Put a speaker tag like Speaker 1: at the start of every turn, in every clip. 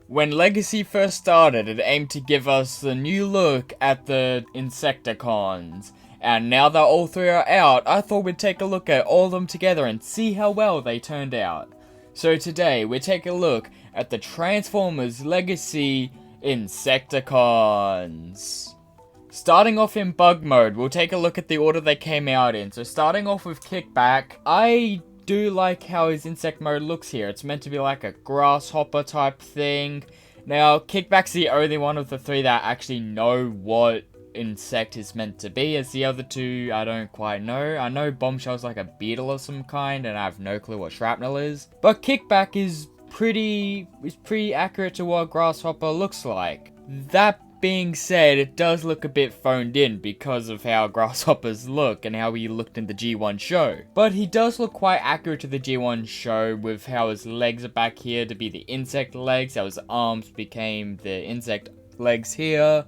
Speaker 1: When Legacy first started, it aimed to give us the new look at the Insecticons. And now that all three are out, I thought we'd take a look at all of them together and see how well they turned out. So today, we're taking a look at the Transformers Legacy Insecticons. Starting off in bug mode, we'll take a look at the order they came out in. So starting off with Kickback, I do like how his insect mode looks here. It's meant to be like a grasshopper type thing. Now, Kickback's the only one of the three that actually know what insect is meant to be, as the other two I don't quite know. I know Bombshell's like a beetle of some kind, and I have no clue what shrapnel is. But Kickback is pretty accurate to what Grasshopper looks like. That being said, it does look a bit phoned in because of how Grasshoppers look and how he looked in the G1 show. But he does look quite accurate to the G1 show, with how his legs are back here to be the insect legs, how his arms became the insect legs here.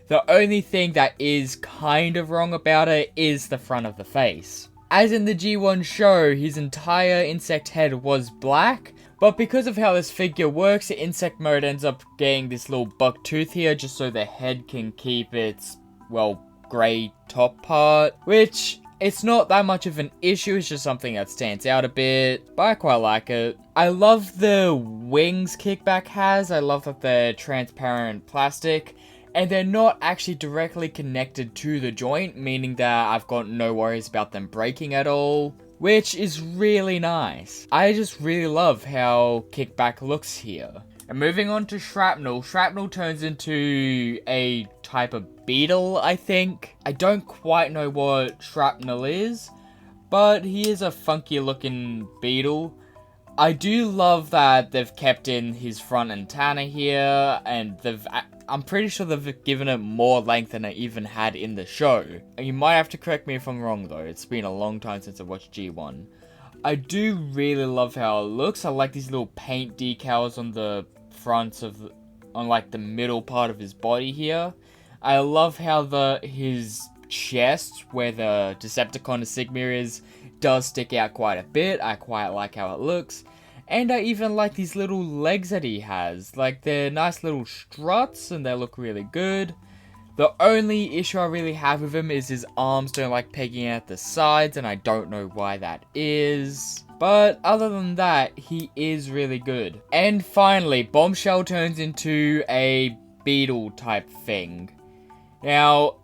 Speaker 1: The only thing that is kind of wrong about it is the front of the face. As in the G1 show, his entire insect head was black, but because of how this figure works, the insect mode ends up getting this little buck tooth here just so the head can keep its, well, grey top part, which it's not that much of an issue, it's just something that stands out a bit, but I quite like it. I love the wings Kickback has. I love that they're transparent plastic, and they're not actually directly connected to the joint, meaning that I've got no worries about them breaking at all, which is really nice. I just really love how Kickback looks here. And moving on to Shrapnel. Shrapnel turns into a type of beetle, I think. I don't quite know what Shrapnel is, but he is a funky looking beetle. I do love that they've kept in his front antenna here, and I'm pretty sure they've given it more length than it even had in the show. You might have to correct me if I'm wrong though, it's been a long time since I watched G1. I do really love how it looks. I like these little paint decals on the fronts of, on like the middle part of his body here. I love how his chest, where the Decepticon insignia is, does stick out quite a bit. I quite like how it looks. And I even like these little legs that he has. Like, they're nice little struts, and they look really good. The only issue I really have with him is his arms don't like pegging at the sides, and I don't know why that is. But other than that, he is really good. And finally, Bombshell turns into a beetle type thing. Now,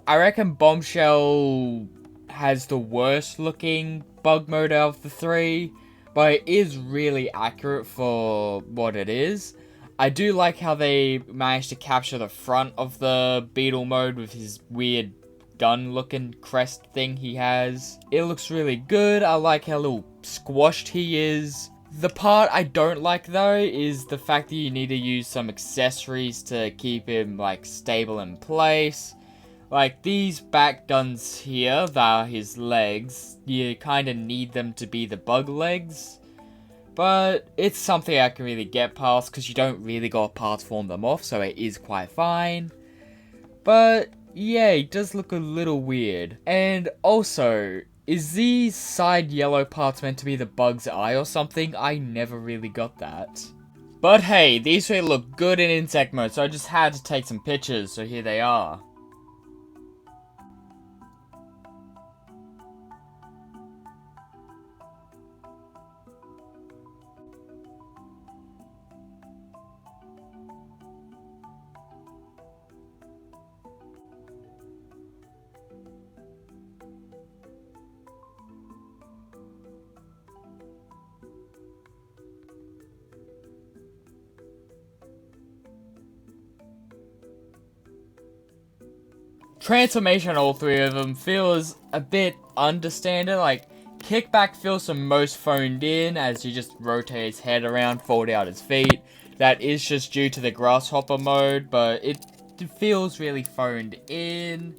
Speaker 1: I reckon Bombshell has the worst looking bug mode out of the three, but it is really accurate for what it is. I do like how they managed to capture the front of the beetle mode with his weird gun looking crest thing he has. It looks really good. I like how little squashed he is. The part I don't like though is the fact that you need to use some accessories to keep him like stable in place. Like these back guns here that are his legs, you kind of need them to be the bug legs. But it's something I can really get past because you don't really got parts form them off, so it is quite fine. But yeah, it does look a little weird. And also, is these side yellow parts meant to be the bug's eye or something? I never really got that. But hey, these three look good in insect mode, so I just had to take some pictures, so here they are. Transformation, all three of them, feels a bit understated. Like, Kickback feels the most phoned in as he just rotates his head around, fold out his feet. That is just due to the Grasshopper mode, but it feels really phoned in.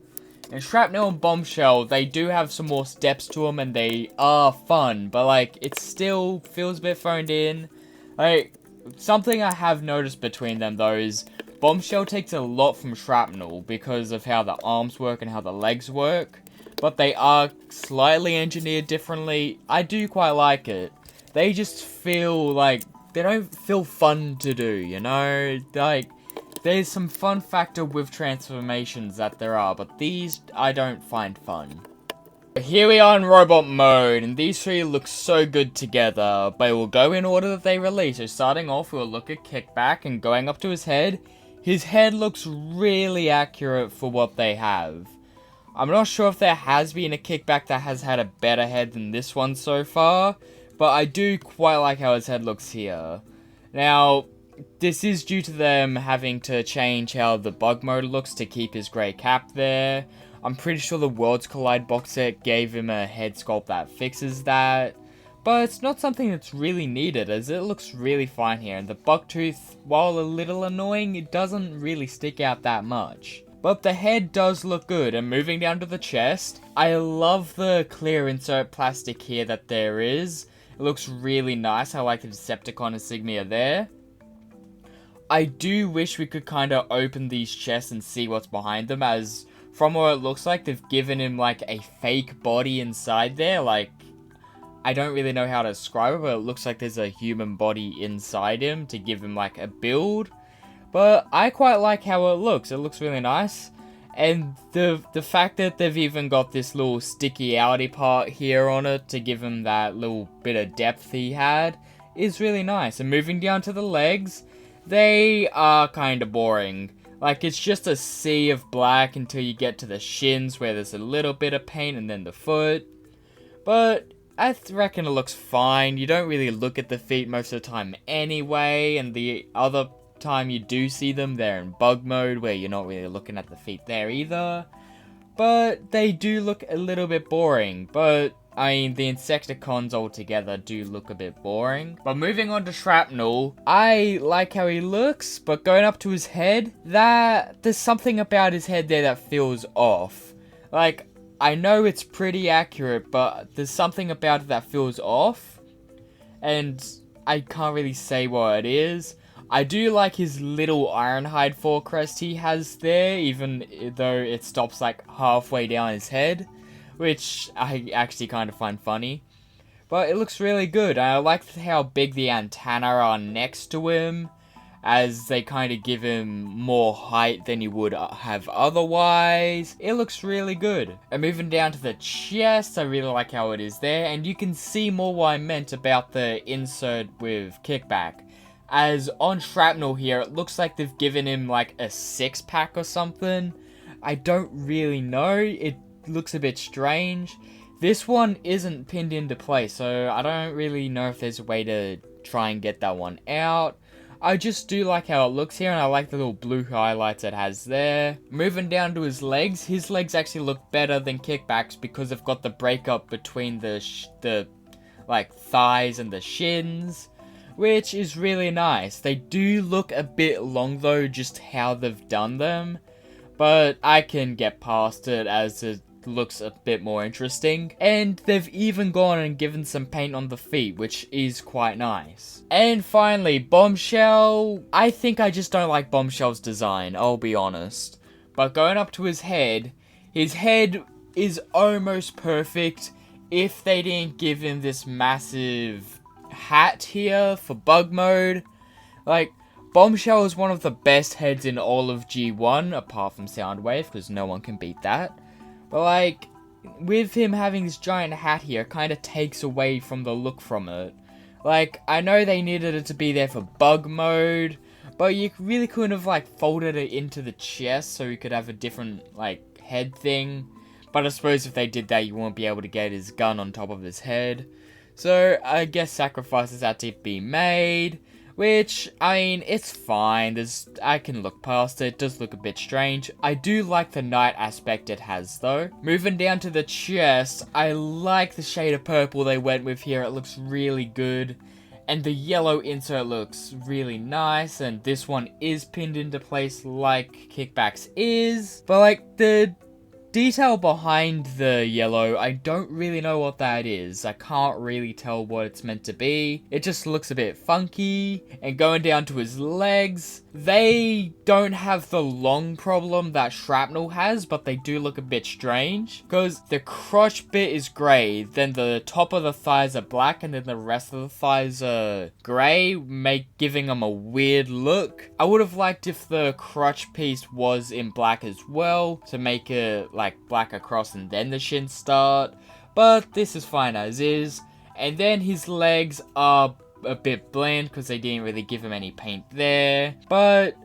Speaker 1: And Shrapnel and Bombshell, they do have some more steps to them and they are fun, but like, it still feels a bit phoned in. Like, something I have noticed between them though is Bombshell takes a lot from Shrapnel because of how the arms work and how the legs work, but they are slightly engineered differently. I do quite like it. They just feel like they don't feel fun to do, you know? Like, there's some fun factor with transformations that there are, but these I don't find fun. Here we are in robot mode, and these three look so good together, but we'll go in order that they release. So starting off, we'll look at Kickback, and going up to his head looks really accurate for what they have. I'm not sure if there has been a Kickback that has had a better head than this one so far, but I do quite like how his head looks here. Now, this is due to them having to change how the bug mode looks to keep his grey cap there. I'm pretty sure the Worlds Collide box set gave him a head sculpt that fixes that. But it's not something that's really needed, as it looks really fine here. And the bucktooth, while a little annoying, it doesn't really stick out that much. But the head does look good, and moving down to the chest, I love the clear insert plastic here that there is. It looks really nice. I like the Decepticon insignia there. I do wish we could kind of open these chests and see what's behind them, as from what it looks like, they've given him like a fake body inside there. Like, I don't really know how to describe it, but it looks like there's a human body inside him to give him like a build. But I quite like how it looks. It looks really nice. And the fact that they've even got this little sticky outy part here on it to give him that little bit of depth he had is really nice. And moving down to the legs, they are kind of boring. Like, it's just a sea of black until you get to the shins where there's a little bit of paint, and then the foot. But I reckon it looks fine. You don't really look at the feet most of the time anyway, and the other time you do see them, they're in bug mode where you're not really looking at the feet there either. But they do look a little bit boring. But I mean, the Insecticons altogether do look a bit boring. But moving on to Shrapnel, I like how he looks, but going up to his head, there's something about his head there that feels off. Like, I know it's pretty accurate, but there's something about it that feels off, and I can't really say what it is. I do like his little Ironhide 4 crest he has there, even though it stops like halfway down his head, which I actually kind of find funny. But it looks really good. I like how big the antennae are next to him, as they kind of give him more height than you would have otherwise. It looks really good. And moving down to the chest, I really like how it is there, and you can see more what I meant about the insert with Kickback. As on Shrapnel here, it looks like they've given him like a 6-pack or something. I don't really know. It looks a bit strange. This one isn't pinned into place, so I don't really know if there's a way to try and get that one out. I just do like how it looks here, and I like the little blue highlights it has there. Moving down to his legs actually look better than Kickback's because they've got the breakup between the like thighs and the shins, which is really nice. They do look a bit long though, just how they've done them, but I can get past it as it looks a bit more interesting. And they've even gone and given some paint on the feet, which is quite nice. And finally, Bombshell. I think I just don't like Bombshell's design, I'll be honest. But going up to his head is almost perfect if they didn't give him this massive hat here for bug mode. Like, Bombshell is one of the best heads in all of G1, apart from Soundwave, because no one can beat that. But like, with him having this giant hat here, it kind of takes away from the look from it. Like, I know they needed it to be there for bug mode, but you really couldn't have like folded it into the chest so you could have a different like head thing. But I suppose if they did that, you won't be able to get his gun on top of his head. So I guess sacrifices had to be made, which, I mean, it's fine. I can look past it. It does look a bit strange. I do like the night aspect it has, though. Moving down to the chest, I like the shade of purple they went with here. It looks really good. And the yellow insert looks really nice. And this one is pinned into place like Kickback's is. But, like, the detail behind the yellow, I don't really know what that is. I can't really tell what it's meant to be. It just looks a bit funky. And going down to his legs, they don't have the long problem that Shrapnel has, but they do look a bit strange. Because the crotch bit is grey, then the top of the thighs are black, and then the rest of the thighs are grey, giving them a weird look. I would have liked if the crotch piece was in black as well, to make it like black across and then the shins start, but this is fine as is. And then his legs are a bit bland because they didn't really give him any paint there, but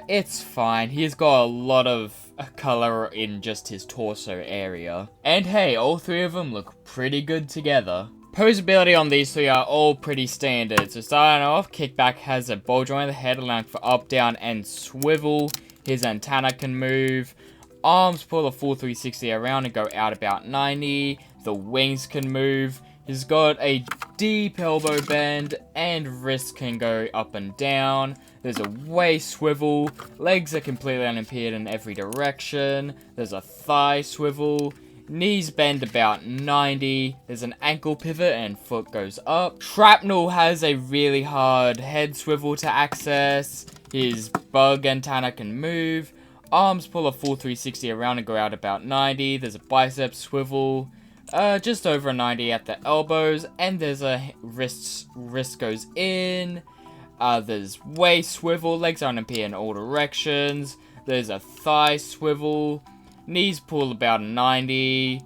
Speaker 1: it's fine. He's got a lot of color in just his torso area. And hey, all three of them look pretty good together. Posability on these three are all pretty standard. So starting off, Kickback has a ball joint on the head allowing for up, down, and swivel. His antenna can move. Arms pull a full 360 around and go out about 90. The wings can move. He's got a deep elbow bend, and wrists can go up and down. There's a waist swivel. Legs are completely unimpeded in every direction. There's a thigh swivel. Knees bend about 90. There's an ankle pivot and foot goes up. Shrapnel has a really hard head swivel to access. His bug antenna can move. Arms pull a full 360 around and go out about 90. There's a bicep swivel. Just over 90 at the elbows. And there's a wrist goes in. There's waist swivel. Legs are unimpeded in all directions. There's a thigh swivel. Knees pull about 90.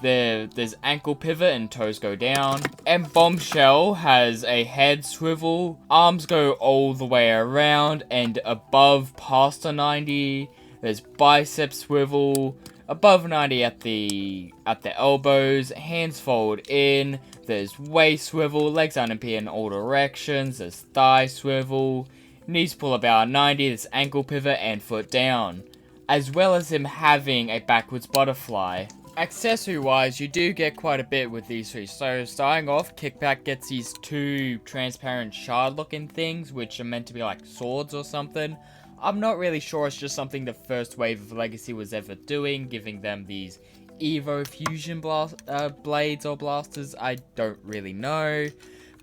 Speaker 1: There's ankle pivot and toes go down. And Bombshell has a head swivel. Arms go all the way around and above past a 90. There's bicep swivel. Above 90 at the elbows. Hands fold in. There's waist swivel. Legs unimpeded in all directions. There's thigh swivel. Knees pull about 90. There's ankle pivot and foot down. As well as him having a backwards butterfly. Accessory wise, you do get quite a bit with these three. So starting off, Kickback gets these two transparent shard looking things, which are meant to be like swords or something. I'm not really sure, it's just something the first wave of Legacy was ever doing, giving them these Evo fusion blades or blasters. I don't really know.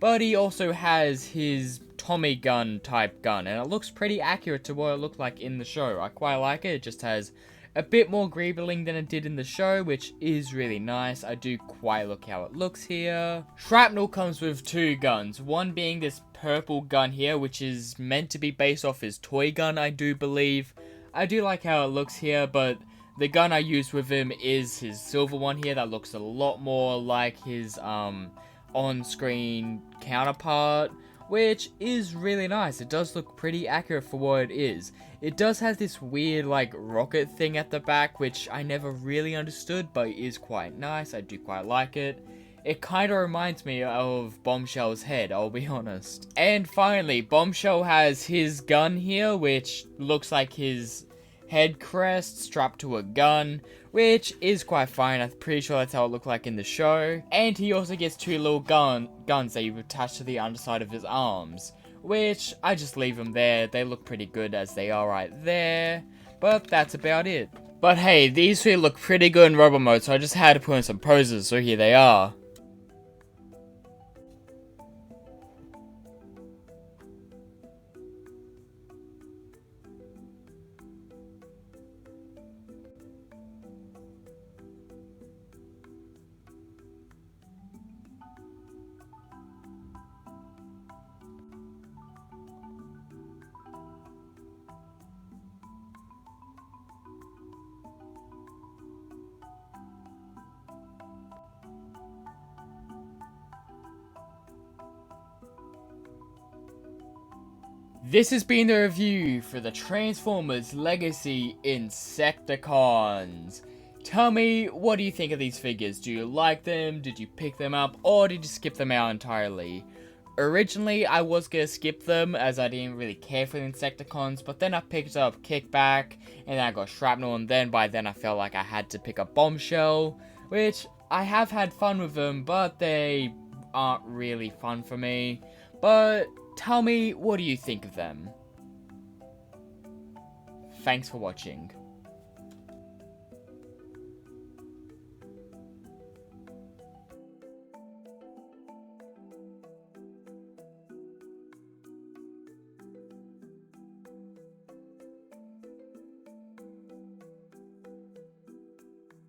Speaker 1: But he also has his Tommy gun type gun, and it looks pretty accurate to what it looked like in the show. I quite like it. It just has a bit more greebling than it did in the show, which is really nice. I do quite like how it looks here. Shrapnel comes with two guns, one being this purple gun here, which is meant to be based off his toy gun, I do believe. I do like how it looks here, but the gun I used with him is his silver one here that looks a lot more like his on-screen counterpart, which is really nice. It does look pretty accurate for what it is. It does have this weird like rocket thing at the back, which I never really understood, but is quite nice. I do quite like it. It kind of reminds me of Bombshell's head, I'll be honest. And finally, Bombshell has his gun here, which looks like his head crest strapped to a gun, which is quite fine. I'm pretty sure that's how it looked like in the show. And he also gets two little guns that you attach to the underside of his arms, which I just leave them there. They look pretty good as they are right there, but that's about it. But hey, these three look pretty good in robot mode, so I just had to put in some poses, so here they are. This has been the review for the Transformers Legacy Insecticons. Tell me, what do you think of these figures? Do you like them? Did you pick them up? Or did you skip them out entirely? Originally, I was gonna skip them as I didn't really care for the Insecticons, but then I picked up Kickback, and then I got Shrapnel, and then by then I felt like I had to pick up Bombshell, which I have had fun with them, but they aren't really fun for me. But tell me, what do you think of them? Thanks for watching.